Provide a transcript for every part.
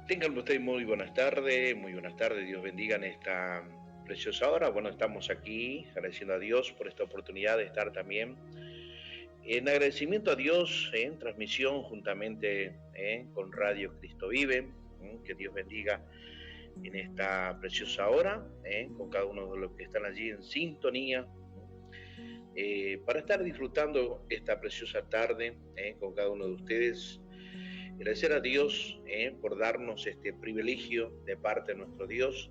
Tengan ustedes muy buenas tardes, Dios bendiga en esta preciosa hora. Bueno, estamos aquí agradeciendo a Dios por esta oportunidad de estar también en agradecimiento a Dios en transmisión juntamente con Radio Cristo Vive. Que Dios bendiga en esta preciosa hora con cada uno de los que están allí en sintonía. Para estar disfrutando esta preciosa tarde con cada uno de ustedes. Agradecer a Dios por darnos este privilegio de parte de nuestro Dios,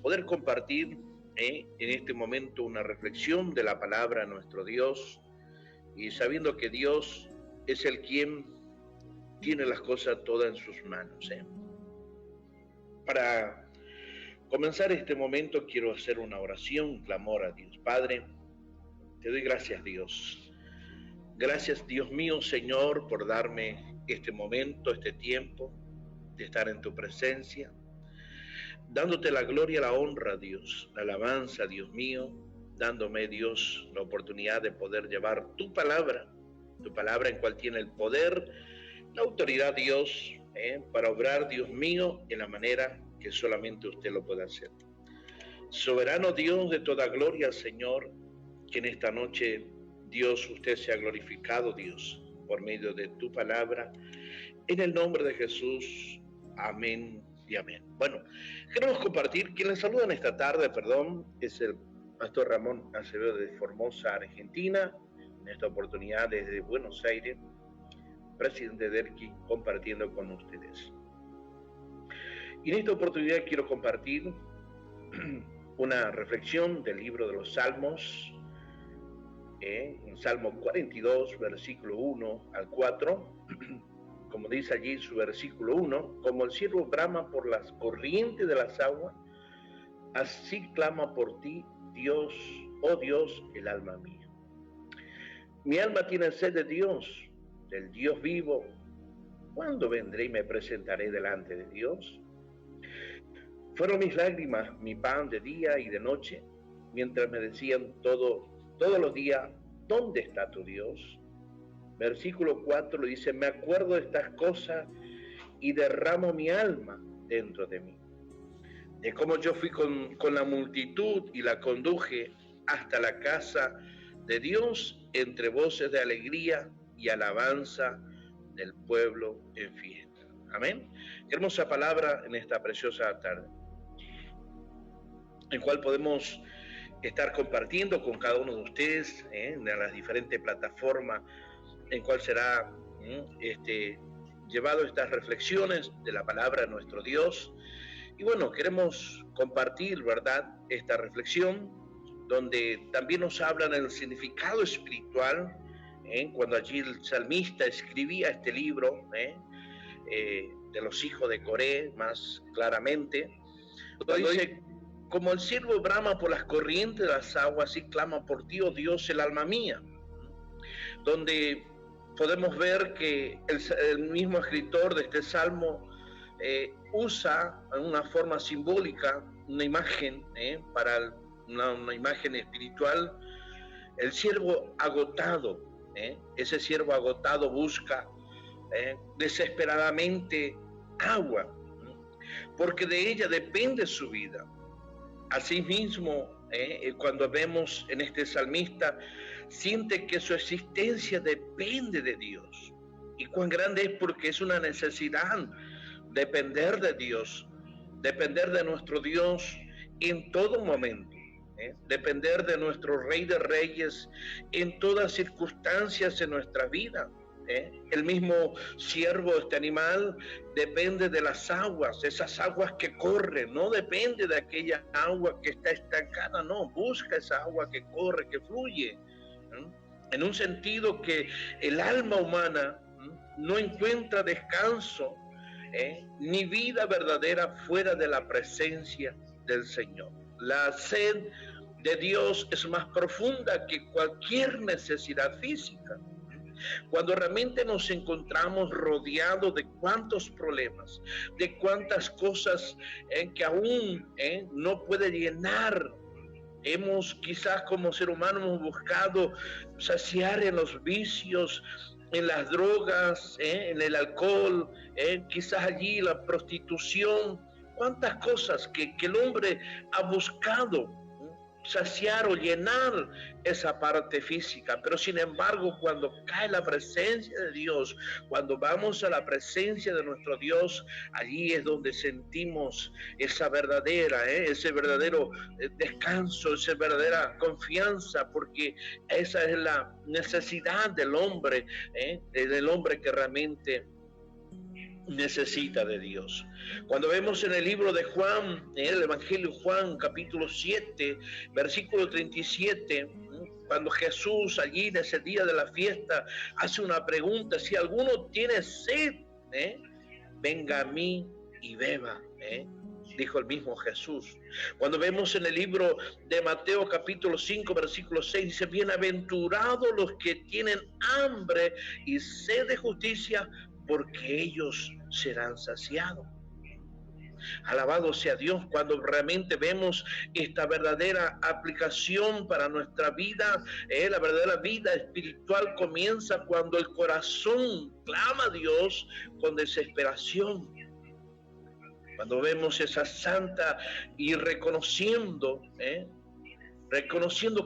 poder compartir en este momento una reflexión de la palabra de nuestro Dios y sabiendo que Dios es el quien tiene las cosas todas en sus manos. Para comenzar este momento quiero hacer una oración, un clamor a Dios. Padre, te doy gracias, Dios. Gracias, Dios mío, Señor, por darme este momento, este tiempo de estar en tu presencia, dándote la gloria, la honra, Dios, la alabanza, Dios mío, dándome, Dios, la oportunidad de poder llevar tu palabra en cual tiene el poder, la autoridad, Dios, para obrar, Dios mío, en la manera que solamente usted lo puede hacer. Soberano Dios de toda gloria, Señor, que en esta noche, Dios, usted sea glorificado, Dios, por medio de tu palabra, en el nombre de Jesús, amén y amén. Bueno, queremos compartir, quien les saluda en esta tarde, es el pastor Ramón Acevedo de Formosa, Argentina, en esta oportunidad desde Buenos Aires, presidente de ERQI, compartiendo con ustedes. Y en esta oportunidad quiero compartir una reflexión del libro de los Salmos, en Salmo 42, versículo 1 al 4, como dice allí su versículo 1, como el siervo brama por las corrientes de las aguas, así clama por ti, Dios, oh Dios, el alma mía. Mi alma tiene sed de Dios, del Dios vivo. ¿Cuándo vendré y me presentaré delante de Dios? Fueron mis lágrimas mi pan de día y de noche, mientras me decían todos los días, ¿dónde está tu Dios? Versículo 4 dice, me acuerdo de estas cosas y derramo mi alma dentro de mí. De cómo yo fui con la multitud y la conduje hasta la casa de Dios entre voces de alegría y alabanza del pueblo en fiesta. Amén. Qué hermosa palabra en esta preciosa tarde, en cual podemos estar compartiendo con cada uno de ustedes en las diferentes plataformas en cual será llevado estas reflexiones de la palabra de nuestro Dios. Y bueno, queremos compartir, ¿verdad?, esta reflexión donde también nos hablan del significado espiritual, cuando allí el salmista escribía este libro de los hijos de Coré, más claramente, cuando dice, como el siervo brama por las corrientes de las aguas, así clama por ti, oh Dios, el alma mía. Donde podemos ver que el mismo escritor de este salmo usa en una forma simbólica una imagen para una imagen espiritual. El siervo agotado, ese siervo agotado busca desesperadamente agua, porque de ella depende su vida. Asimismo, cuando vemos en este salmista, siente que su existencia depende de Dios. Y cuán grande es, porque es una necesidad depender de Dios, depender de nuestro Dios en todo momento, depender de nuestro Rey de Reyes en todas circunstancias de nuestra vida. El mismo siervo, este animal, depende de las aguas, esas aguas que corren, no depende de aquella agua que está estancada, no, busca esa agua que corre, que fluye, en un sentido que el alma humana no encuentra descanso ni vida verdadera fuera de la presencia del Señor. La sed de Dios es más profunda que cualquier necesidad física. Cuando realmente nos encontramos rodeados de cuantos problemas, de cuantas cosas que aún no puede llenar, quizás como ser humano hemos buscado saciar en los vicios, en las drogas, en el alcohol, quizás allí la prostitución, cuántas cosas que el hombre ha buscado saciar o llenar esa parte física, pero sin embargo cuando cae la presencia de Dios, cuando vamos a la presencia de nuestro Dios, allí es donde sentimos esa verdadera, ese verdadero descanso, esa verdadera confianza, porque esa es la necesidad del hombre que realmente necesita de Dios. Cuando vemos en el libro de Juan, en el Evangelio de Juan, capítulo 7, versículo 37, cuando Jesús allí en ese día de la fiesta hace una pregunta: si alguno tiene sed, venga a mí y beba, dijo el mismo Jesús. Cuando vemos en el libro de Mateo capítulo 5 versículo 6, dice: bienaventurados los que tienen hambre y sed de justicia, porque ellos serán saciados. Alabado sea Dios. Cuando realmente vemos esta verdadera aplicación para nuestra vida, la verdadera vida espiritual comienza cuando el corazón clama a Dios con desesperación. Cuando vemos esa santa y reconociendo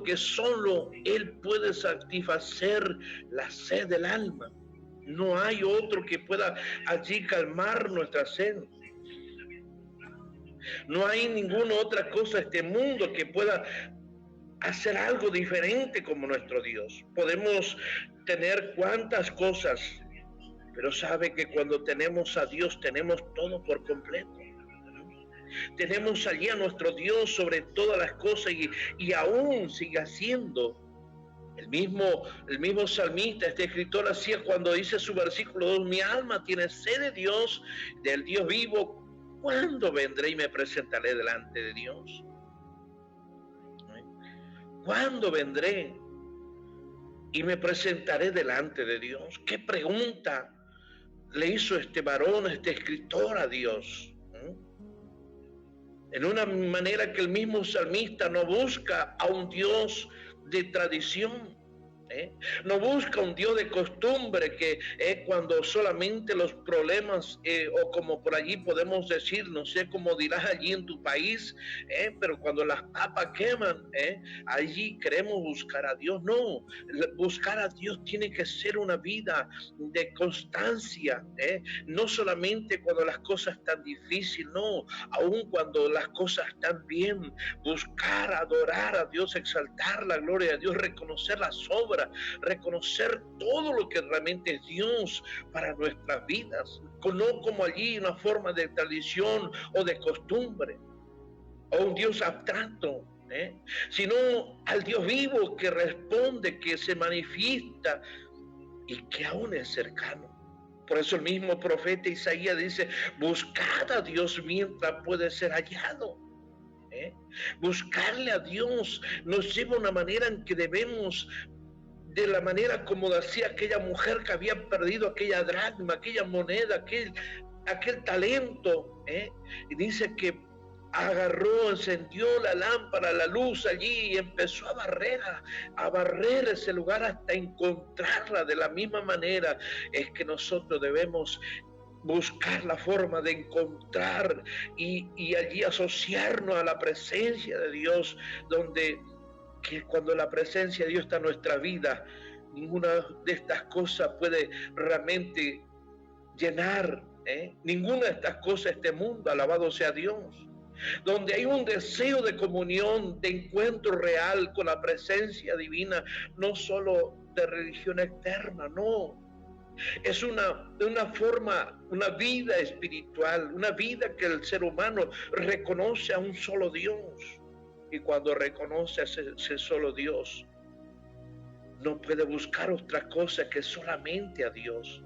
que solo Él puede satisfacer la sed del alma. No hay otro que pueda allí calmar nuestra sed. No hay ninguna otra cosa en este mundo que pueda hacer algo diferente como nuestro Dios. Podemos tener cuantas cosas, pero sabe que cuando tenemos a Dios tenemos todo por completo. Tenemos allí a nuestro Dios sobre todas las cosas y aún sigue haciendo. El mismo salmista, este escritor, hacía cuando dice su versículo 2: mi alma tiene sed de Dios, del Dios vivo. ¿Cuándo vendré y me presentaré delante de Dios? ¿Cuándo vendré y me presentaré delante de Dios? ¿Qué pregunta le hizo este varón, este escritor a Dios? En una manera que el mismo salmista no busca a un Dios de tradición, no busca un Dios de costumbre que es cuando solamente los problemas o como por allí podemos decir, no sé cómo dirás allí en tu país, pero cuando las papas queman, allí queremos buscar a Dios. No, buscar a Dios tiene que ser una vida de constancia, no solamente cuando las cosas están difíciles, no, aun cuando las cosas están bien, buscar, adorar a Dios, exaltar la gloria de Dios, reconocer las obras, reconocer todo lo que realmente es Dios para nuestras vidas, no como allí una forma de tradición o de costumbre o un Dios abstracto, sino al Dios vivo que responde, que se manifiesta y que aún es cercano. Por eso el mismo profeta Isaías dice: buscad a Dios mientras puede ser hallado. Buscarle a Dios nos lleva a una manera en que debemos, de la manera como decía aquella mujer que había perdido aquella dracma, aquella moneda, aquel talento, y dice que agarró, encendió la lámpara, la luz allí y empezó a barrer ese lugar hasta encontrarla. De la misma manera es que nosotros debemos buscar la forma de encontrar y allí asociarnos a la presencia de Dios, donde que cuando la presencia de Dios está en nuestra vida, ninguna de estas cosas puede realmente llenar, ninguna de estas cosas, este mundo, alabado sea Dios. Donde hay un deseo de comunión, de encuentro real con la presencia divina, no solo de religión externa, no. Es una forma, una vida espiritual, una vida que el ser humano reconoce a un solo Dios. Y cuando reconoce a ese solo Dios, no puede buscar otra cosa que solamente a Dios.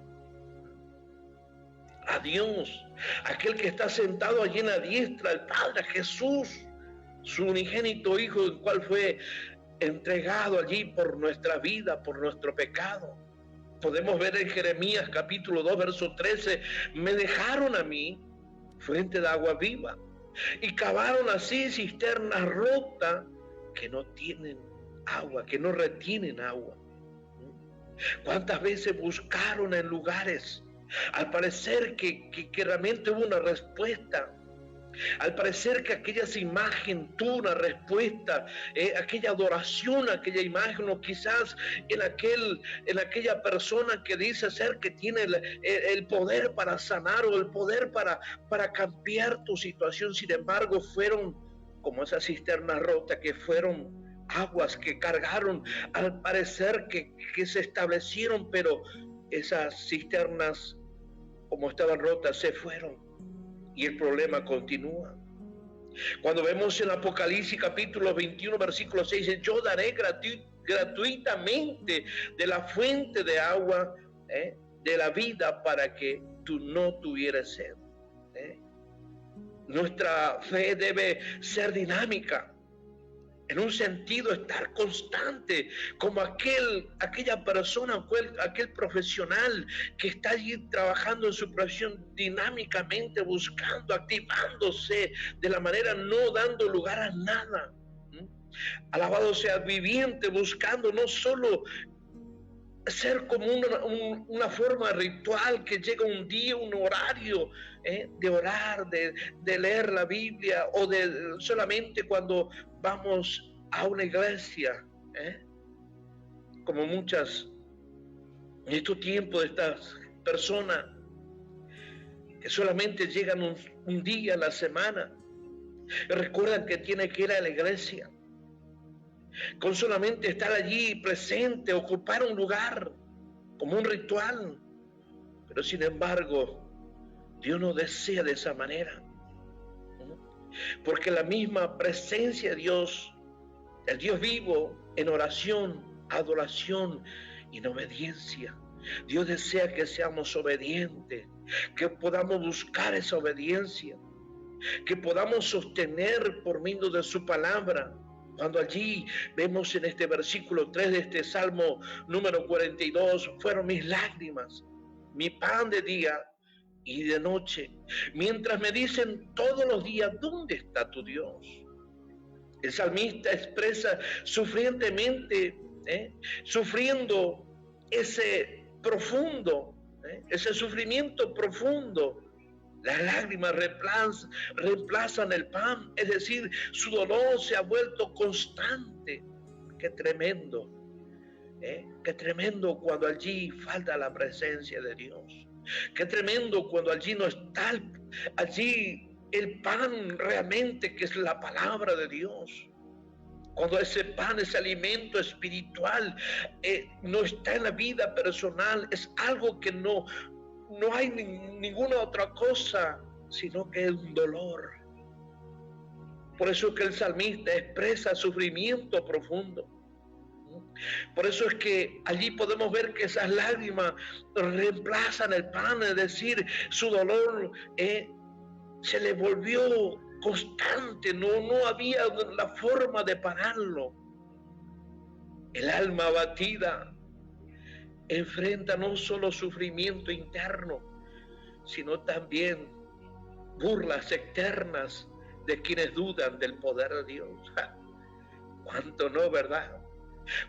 A Dios, aquel que está sentado allí en la diestra del Padre, Jesús, su unigénito Hijo, el cual fue entregado allí por nuestra vida, por nuestro pecado. Podemos ver en Jeremías capítulo 2, verso 13, me dejaron a mí fuente de agua viva y cavaron así cisternas rotas que no tienen agua, que no retienen agua. ¿Cuántas veces buscaron en lugares? Al parecer que realmente hubo una respuesta. Al parecer que aquella imagen tuvo una respuesta, aquella adoración, aquella imagen, o quizás en aquella persona que dice ser que tiene el poder para sanar o el poder para cambiar tu situación. Sin embargo, fueron como esa cisterna rota, que fueron aguas que cargaron, al parecer que se establecieron, pero esas cisternas, como estaban rotas, se fueron. Y el problema continúa. Cuando vemos en Apocalipsis capítulo 21, versículo 6, dice: yo daré gratuitamente de la fuente de agua de la vida para que tú no tuvieras sed. Nuestra fe debe ser dinámica. En un sentido, estar constante, como aquella persona, aquel profesional que está allí trabajando en su profesión dinámicamente, buscando, activándose de la manera, no dando lugar a nada. Alabado sea viviente, buscando no solo ser como una forma ritual, que llega un día, un horario de orar, de leer la Biblia, o de solamente cuando vamos a una iglesia, como muchas en estos tiempos de estas personas que solamente llegan un día a la semana, y recuerdan que tienen que ir a la iglesia, con solamente estar allí presente, ocupar un lugar como un ritual. Pero sin embargo, Dios no desea de esa manera, porque la misma presencia de Dios, el Dios vivo, en oración, adoración y en obediencia, Dios desea que seamos obedientes, que podamos buscar esa obediencia, que podamos sostener por medio de su palabra. Cuando allí vemos en este versículo 3 de este Salmo número 42, fueron mis lágrimas, mi pan de día y de noche, mientras me dicen todos los días: ¿dónde está tu Dios? El salmista expresa sufrientemente, sufriendo ese profundo, ese sufrimiento profundo. Las lágrimas reemplazan el pan, es decir, su dolor se ha vuelto constante. Qué tremendo, qué tremendo cuando allí falta la presencia de Dios. Qué tremendo cuando allí no está allí el pan realmente, que es la palabra de Dios. Cuando ese pan, ese alimento espiritual, no está en la vida personal, es algo que no hay ninguna otra cosa, sino que es un dolor. Por eso que el salmista expresa sufrimiento profundo. Por eso es que allí podemos ver que esas lágrimas reemplazan el pan, es decir, su dolor se le volvió constante, no había la forma de pararlo. El alma abatida enfrenta no solo sufrimiento interno, sino también burlas externas de quienes dudan del poder de Dios. ¿Cuánto no, verdad?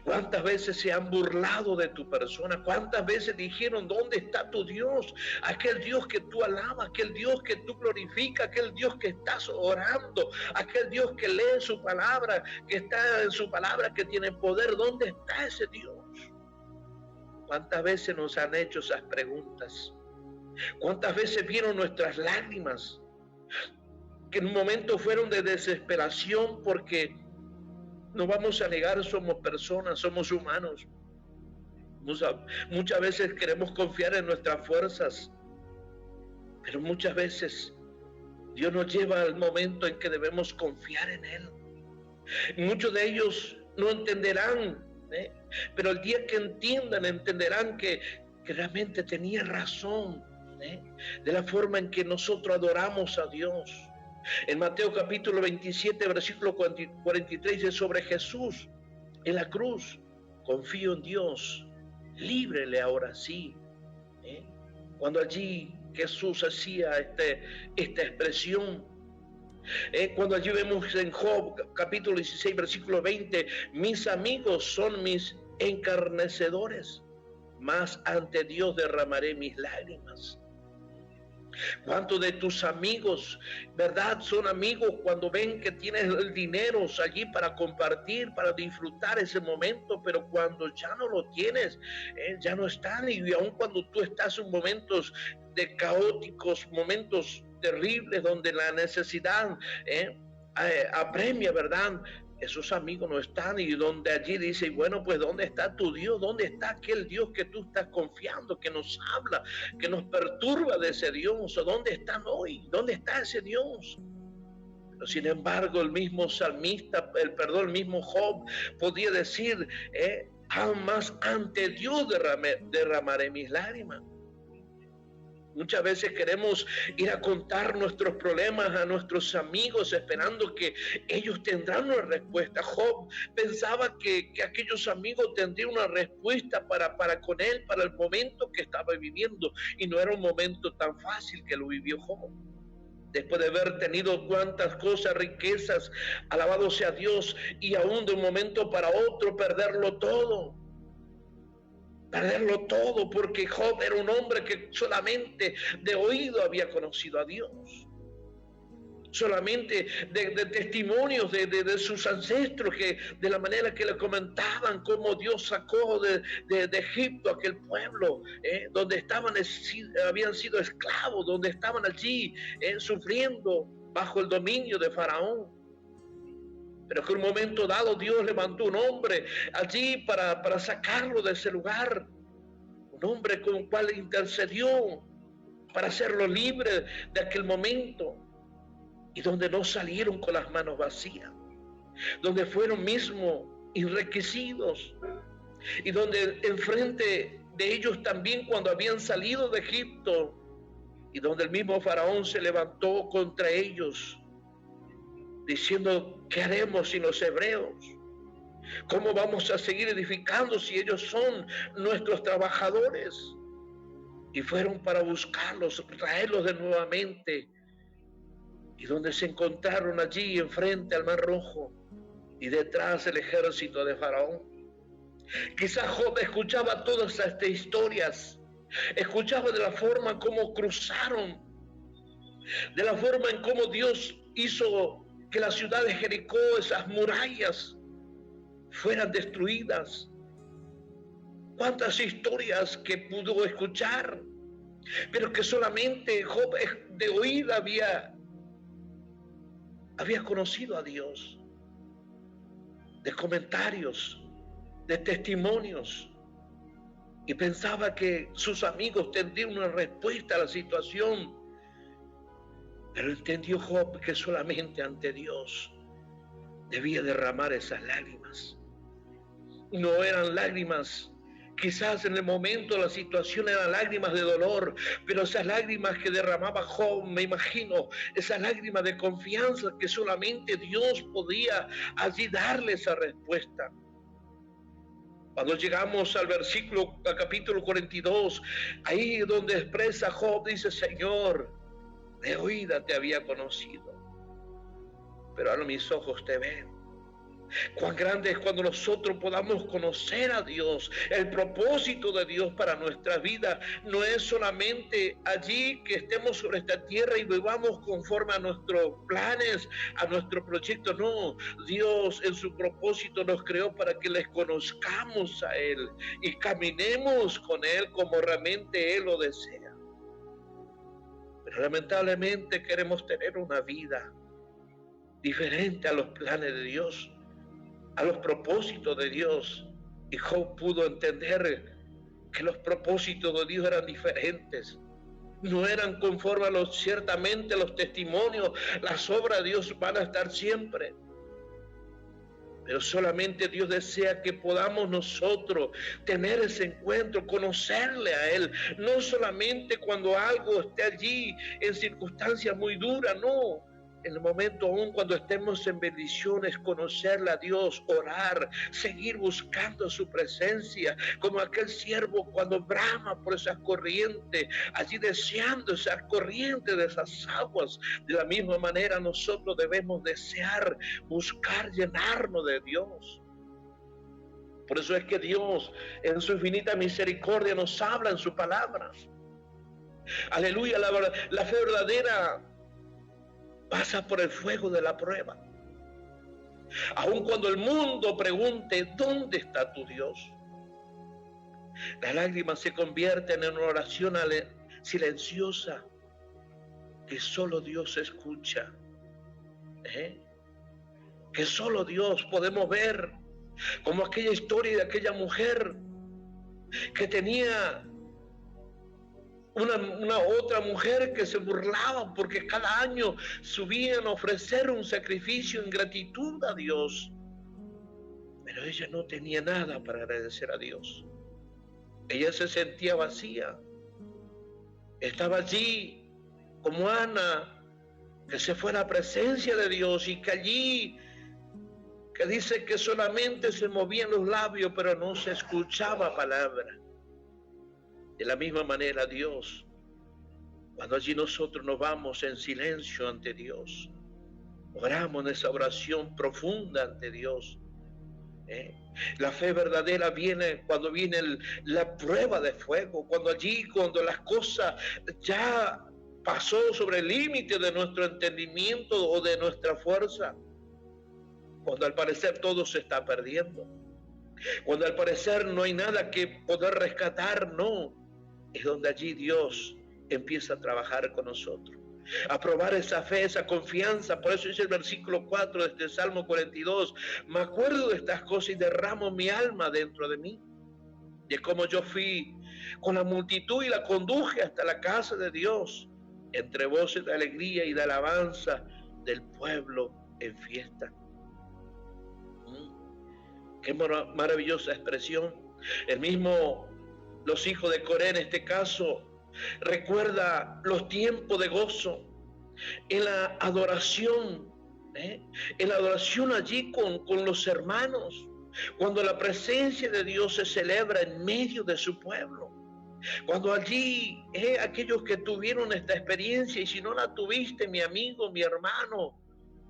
¿Cuántas veces se han burlado de tu persona? ¿Cuántas veces dijeron: ¿dónde está tu Dios? Aquel Dios que tú alabas, aquel Dios que tú glorificas, aquel Dios que estás orando, aquel Dios que lee su palabra, que está en su palabra, que tiene poder. ¿Dónde está ese Dios? ¿Cuántas veces nos han hecho esas preguntas? ¿Cuántas veces vieron nuestras lágrimas, que en un momento fueron de desesperación? Porque no vamos a negar, somos personas, somos humanos. Muchas veces queremos confiar en nuestras fuerzas, pero muchas veces Dios nos lleva al momento en que debemos confiar en Él. Muchos de ellos no entenderán, pero el día que entiendan, entenderán que realmente tenía razón, de la forma en que nosotros adoramos a Dios. En Mateo capítulo 27, versículo 43, dice: sobre Jesús en la cruz, confío en Dios, líbrele ahora sí. Cuando allí Jesús hacía esta expresión, cuando allí vemos en Job capítulo 16, versículo 20: mis amigos son mis encarnecedores. más ante Dios derramaré mis lágrimas. ¿Cuántos de tus amigos, verdad, son amigos cuando ven que tienes el dinero allí para compartir, para disfrutar ese momento, pero cuando ya no lo tienes, ya no están? Y aun cuando tú estás en momentos de caóticos, momentos terribles donde la necesidad apremia, ¿verdad? Esos amigos no están, y donde allí dice, bueno, pues ¿dónde está tu Dios? ¿Dónde está aquel Dios que tú estás confiando, que nos habla, que nos perturba de ese Dios? ¿O dónde están hoy? ¿Dónde está ese Dios? Pero sin embargo, el mismo salmista, el mismo Job podía decir, aún más ante Dios derramaré mis lágrimas. Muchas veces queremos ir a contar nuestros problemas a nuestros amigos esperando que ellos tendrán una respuesta. Job pensaba que aquellos amigos tendrían una respuesta para con él, para el momento que estaba viviendo. Y no era un momento tan fácil que lo vivió Job. Después de haber tenido cuantas cosas, riquezas, alabado sea Dios, y aún de un momento para otro perderlo todo. Perderlo todo, porque Job era un hombre que solamente de oído había conocido a Dios. Solamente de testimonios de sus ancestros, que de la manera que le comentaban cómo Dios sacó de Egipto a aquel pueblo, donde habían sido esclavos, donde estaban allí sufriendo bajo el dominio de Faraón. Pero que en un momento dado Dios levantó un hombre allí para sacarlo de ese lugar. Un hombre con el cual intercedió para hacerlo libre de aquel momento. Y donde no salieron con las manos vacías. Donde fueron mismos enriquecidos. Y donde enfrente de ellos también, cuando habían salido de Egipto, y donde el mismo Faraón se levantó contra ellos, diciendo, ¿qué haremos sin los hebreos? ¿Cómo vamos a seguir edificando si ellos son nuestros trabajadores? Y fueron para buscarlos, traerlos de nuevamente. Y donde se encontraron allí enfrente al Mar Rojo y detrás el ejército de Faraón. Quizás Job escuchaba todas estas historias, escuchaba de la forma en cómo cruzaron, de la forma en cómo Dios hizo que la ciudad de Jericó, esas murallas, fueran destruidas. Cuántas historias que pudo escuchar, pero que solamente Job de oída había conocido a Dios, de comentarios, de testimonios, y pensaba que sus amigos tendrían una respuesta a la situación. Pero entendió Job que solamente ante Dios debía derramar esas lágrimas. No eran lágrimas, quizás en el momento la situación eran lágrimas de dolor, pero esas lágrimas que derramaba Job, me imagino, esas lágrimas de confianza que solamente Dios podía allí darle esa respuesta. Cuando llegamos al capítulo 42, ahí donde expresa Job, dice, Señor, de oída te había conocido, pero ahora mis ojos te ven. Cuán grande es cuando nosotros podamos conocer a Dios. El propósito de Dios para nuestra vida no es solamente allí que estemos sobre esta tierra y vivamos conforme a nuestros planes, a nuestro proyecto. No, Dios en su propósito nos creó para que les conozcamos a Él y caminemos con Él como realmente Él lo desea. Pero lamentablemente queremos tener una vida diferente a los planes de Dios, a los propósitos de Dios. Y Job pudo entender que los propósitos de Dios eran diferentes. No eran conforme a ciertamente los testimonios, las obras de Dios van a estar siempre. Pero solamente Dios desea que podamos nosotros tener ese encuentro, conocerle a Él. No solamente cuando algo esté allí en circunstancias muy duras, no. En el momento aún cuando estemos en bendiciones, conocerle a Dios, orar, seguir buscando su presencia, como aquel siervo cuando brama por esas corrientes, allí deseando esas corrientes de esas aguas. De la misma manera nosotros debemos desear, buscar llenarnos de Dios. Por eso es que Dios, en su infinita misericordia, nos habla en su palabra. Aleluya, la fe verdadera pasa por el fuego de la prueba. Aun cuando el mundo pregunte, ¿dónde está tu Dios? Las lágrimas se convierten en una oración silenciosa que solo Dios escucha. Que solo Dios podemos ver, como aquella historia de aquella mujer que tenía una otra mujer que se burlaba porque cada año subían a ofrecer un sacrificio en gratitud a Dios, pero ella no tenía nada para agradecer a Dios. Ella se sentía vacía. Estaba allí como Ana, que se fue a la presencia de Dios y que allí, que dice que solamente se movían los labios, pero no se escuchaba palabra. De la misma manera Dios, cuando allí nosotros nos vamos en silencio ante Dios, oramos en esa oración profunda ante Dios. La fe verdadera viene cuando viene la prueba de fuego, cuando las cosas ya pasó sobre el límite de nuestro entendimiento o de nuestra fuerza, cuando al parecer todo se está perdiendo, cuando al parecer no hay nada que poder rescatar, no, es donde allí Dios empieza a trabajar con nosotros, a probar esa fe, esa confianza. Por eso dice el versículo 4 de este Salmo 42, me acuerdo de estas cosas y derramo mi alma dentro de mí, de cómo yo fui con la multitud y la conduje hasta la casa de Dios, entre voces de alegría y de alabanza del pueblo en fiesta. Qué maravillosa expresión. El mismo, los hijos de Coré en este caso, recuerda los tiempos de gozo en la adoración, en la adoración allí con los hermanos, cuando la presencia de Dios se celebra en medio de su pueblo, cuando allí aquellos que tuvieron esta experiencia, y si no la tuviste, mi amigo, mi hermano,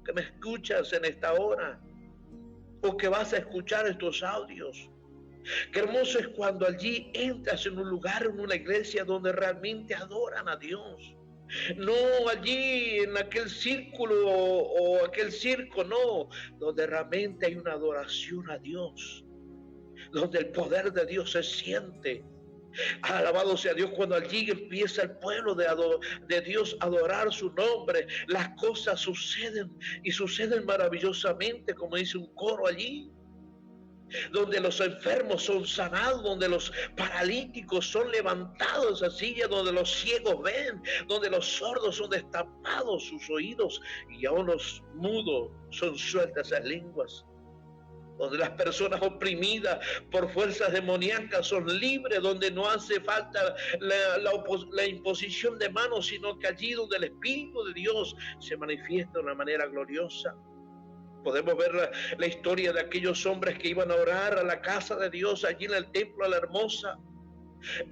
que me escuchas en esta hora, o que vas a escuchar estos audios, qué hermoso es cuando allí entras en un lugar, en una iglesia donde realmente adoran a Dios. No allí en aquel círculo o aquel circo, no, donde realmente hay una adoración a Dios, donde el poder de Dios se siente. Alabado sea Dios, cuando allí empieza el pueblo de Dios a adorar su nombre, las cosas suceden y suceden maravillosamente, como dice un coro allí, donde los enfermos son sanados, donde los paralíticos son levantados de esa silla, donde los ciegos ven, donde los sordos son destapados sus oídos y aún los mudos son sueltas las lenguas, donde las personas oprimidas por fuerzas demoníacas son libres, donde no hace falta la imposición de manos, sino que allí donde el Espíritu de Dios se manifiesta de una manera gloriosa. Podemos ver la historia de aquellos hombres que iban a orar a la casa de Dios, allí en el templo a la hermosa.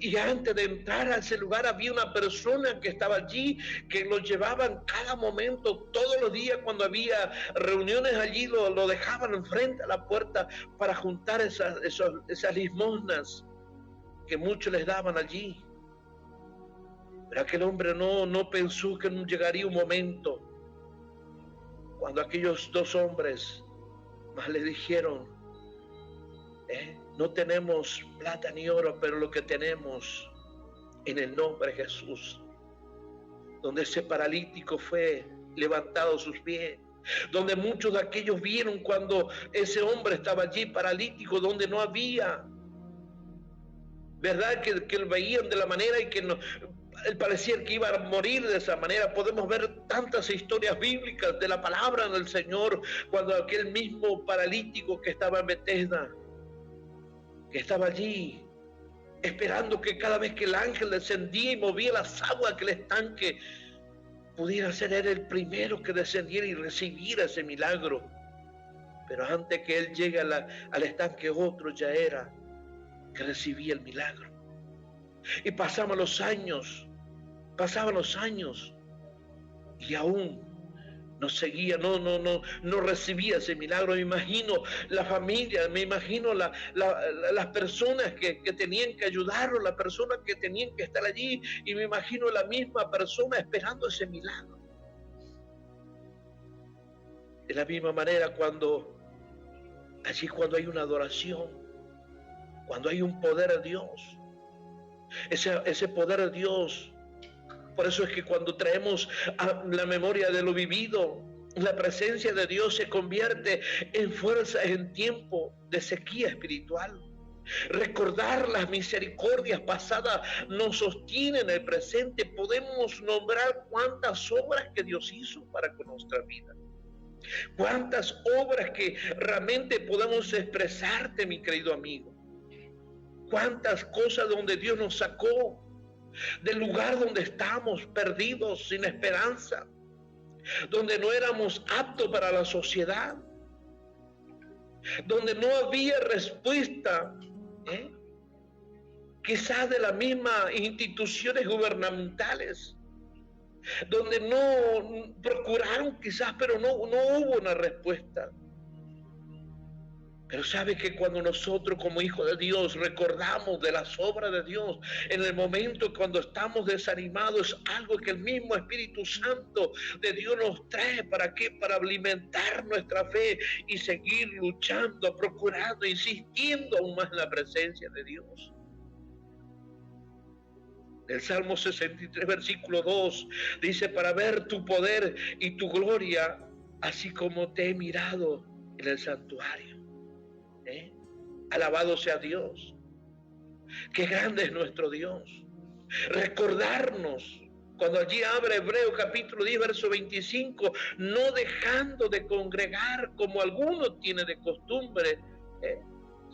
Y antes de entrar a ese lugar había una persona que estaba allí, que lo llevaban cada momento, todos los días cuando había reuniones allí, lo dejaban enfrente a la puerta para juntar esas limosnas que muchos les daban allí. Pero aquel hombre no pensó que no llegaría un momento cuando aquellos dos hombres más le dijeron, no tenemos plata ni oro, pero lo que tenemos en el nombre de Jesús. Donde ese paralítico fue levantado a sus pies, donde muchos de aquellos vieron cuando ese hombre estaba allí paralítico, donde no había, ¿verdad? Que lo veían de la manera y que no, él parecía que iba a morir de esa manera. Podemos ver tantas historias bíblicas de la palabra del Señor, cuando aquel mismo paralítico que estaba en Betesda, que estaba allí esperando que cada vez que el ángel descendía y movía las aguas que el estanque, pudiera ser él el primero que descendiera y recibiera ese milagro. Pero antes que él llegue al estanque, otro ya era que recibía el milagro. Y pasaban los años y aún no seguía, no recibía ese milagro. Me imagino la familia, me imagino las personas que tenían que ayudarlo, las personas que tenían que estar allí, y me imagino la misma persona esperando ese milagro. De la misma manera, cuando hay una adoración, cuando hay un poder de Dios, ese poder de Dios. Por eso es que cuando traemos a la memoria de lo vivido, la presencia de Dios se convierte en fuerza en tiempo de sequía espiritual. Recordar las misericordias pasadas nos sostiene en el presente. Podemos nombrar cuántas obras que Dios hizo para con nuestra vida. Cuántas obras que realmente podemos expresarte, mi querido amigo. Cuántas cosas donde Dios nos sacó del lugar donde estamos perdidos, sin esperanza, donde no éramos aptos para la sociedad, donde no había respuesta, quizás de las mismas instituciones gubernamentales, donde no procuraron quizás, pero no hubo una respuesta. Pero sabe que cuando nosotros como hijos de Dios recordamos de las obras de Dios, en el momento cuando estamos desanimados, es algo que el mismo Espíritu Santo de Dios nos trae. ¿Para qué? Para alimentar nuestra fe y seguir luchando, procurando, insistiendo aún más en la presencia de Dios. El Salmo 63, versículo 2, dice: para ver tu poder y tu gloria, así como te he mirado en el santuario. Alabado sea Dios. Qué grande es nuestro Dios. Recordarnos, cuando allí abre Hebreos capítulo 10, verso 25, no dejando de congregar como algunos tienen de costumbre,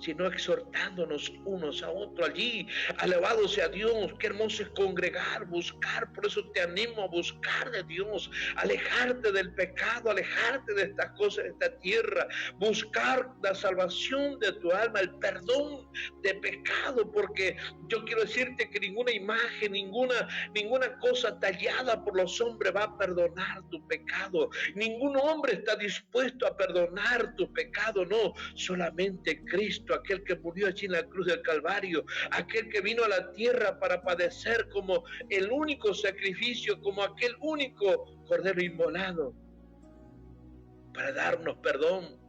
sino exhortándonos unos a otros allí. Alabado sea Dios. Qué hermoso es congregar, buscar. Por eso te animo a buscar de Dios, alejarte del pecado, alejarte de estas cosas de esta tierra, buscar la salvación de tu alma, el perdón de pecado, porque yo quiero decirte que ninguna imagen, ninguna cosa tallada por los hombres va a perdonar tu pecado. Ningún hombre está dispuesto a perdonar tu pecado, no, solamente Cristo, aquel que murió allí en la cruz del Calvario, aquel que vino a la tierra para padecer como el único sacrificio, como aquel único cordero inmolado, para darnos perdón.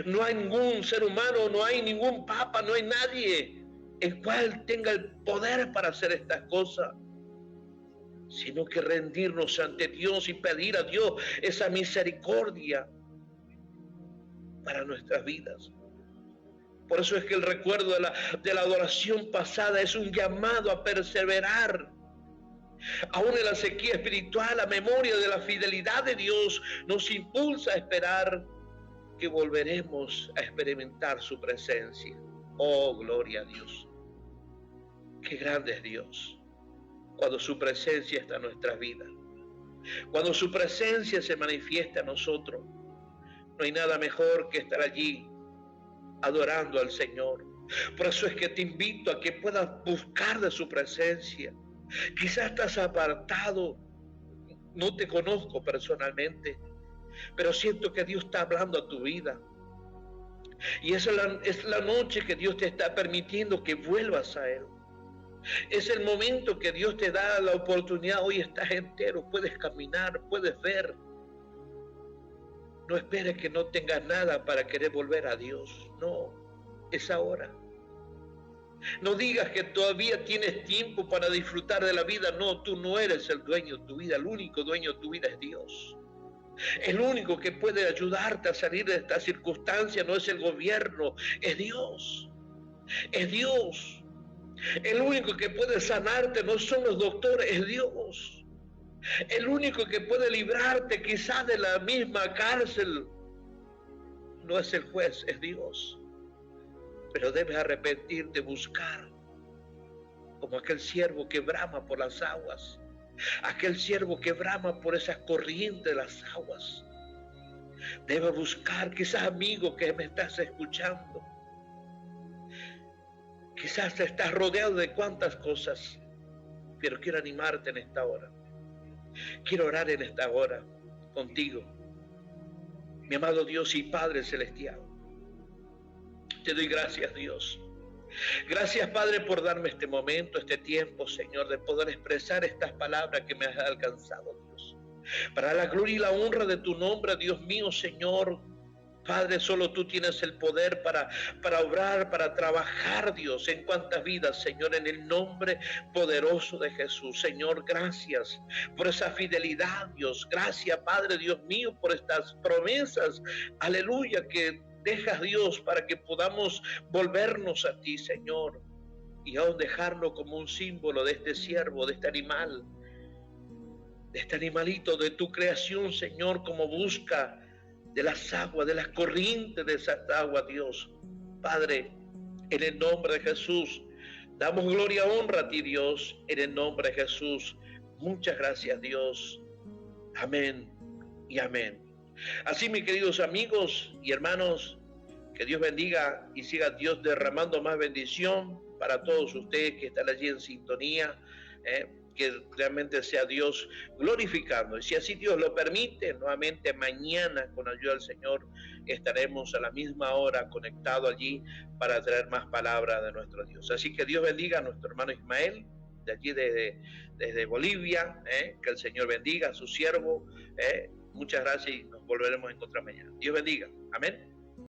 No hay ningún ser humano, no hay ningún papa, no hay nadie el cual tenga el poder para hacer estas cosas, sino que rendirnos ante Dios y pedir a Dios esa misericordia para nuestras vidas. Por eso es que el recuerdo de la adoración pasada es un llamado a perseverar. Aún en la sequía espiritual, la memoria de la fidelidad de Dios nos impulsa a esperar que volveremos a experimentar su presencia. Oh, gloria a Dios. Qué grande es Dios cuando su presencia está en nuestras vidas. Cuando su presencia se manifiesta en nosotros, no hay nada mejor que estar allí adorando al Señor. Por eso es que te invito a que puedas buscar de su presencia. Quizás estás apartado, no te conozco personalmente, pero siento que Dios está hablando a tu vida. Y es la noche que Dios te está permitiendo que vuelvas a Él. Es el momento que Dios te da la oportunidad. Hoy estás entero, puedes caminar, puedes ver. No esperes que no tengas nada para querer volver a Dios. No, es ahora. No digas que todavía tienes tiempo para disfrutar de la vida. No, tú no eres el dueño de tu vida. El único dueño de tu vida es Dios. El único que puede ayudarte a salir de esta circunstancia no es el gobierno, es Dios. Es Dios. El único que puede sanarte no son los doctores, es Dios. El único que puede librarte quizás de la misma cárcel no es el juez, es Dios. Pero debes arrepentirte, buscar, como aquel siervo que brama por las aguas, aquel siervo que brama por esas corrientes de las aguas. Debes buscar, quizás amigo que me estás escuchando, quizás estás rodeado de cuantas cosas, pero quiero animarte en esta hora. Quiero orar en esta hora. contigo. Mi amado Dios y Padre Celestial, te doy gracias, Dios. Gracias, Padre, por darme este momento, este tiempo, Señor, de poder expresar estas palabras que me has alcanzado, Dios. Para la gloria y la honra de tu nombre, Dios mío, Señor. Padre, solo tú tienes el poder para obrar, para trabajar, Dios, en cuantas vidas, Señor, en el nombre poderoso de Jesús. Señor, gracias por esa fidelidad, Dios. Gracias, Padre, Dios mío, por estas promesas, aleluya, que dejas, Dios, para que podamos volvernos a ti, Señor, y aún dejarlo como un símbolo de este siervo, de este animal, de este animalito, de tu creación, Señor, como busca de las aguas, de las corrientes de esas aguas, Dios. Padre, en el nombre de Jesús, damos gloria y honra a ti, Dios, en el nombre de Jesús. Muchas gracias, Dios. Amén y amén. Así, mis queridos amigos y hermanos, que Dios bendiga y siga Dios derramando más bendición para todos ustedes que están allí en sintonía, que realmente sea Dios glorificando. Y si así Dios lo permite, nuevamente mañana, con ayuda del Señor, estaremos a la misma hora conectados allí para traer más palabras de nuestro Dios. Así que Dios bendiga a nuestro hermano Ismael, de allí desde Bolivia, que el Señor bendiga a su siervo. Muchas gracias y nos volveremos a encontrar mañana. Dios bendiga. Amén.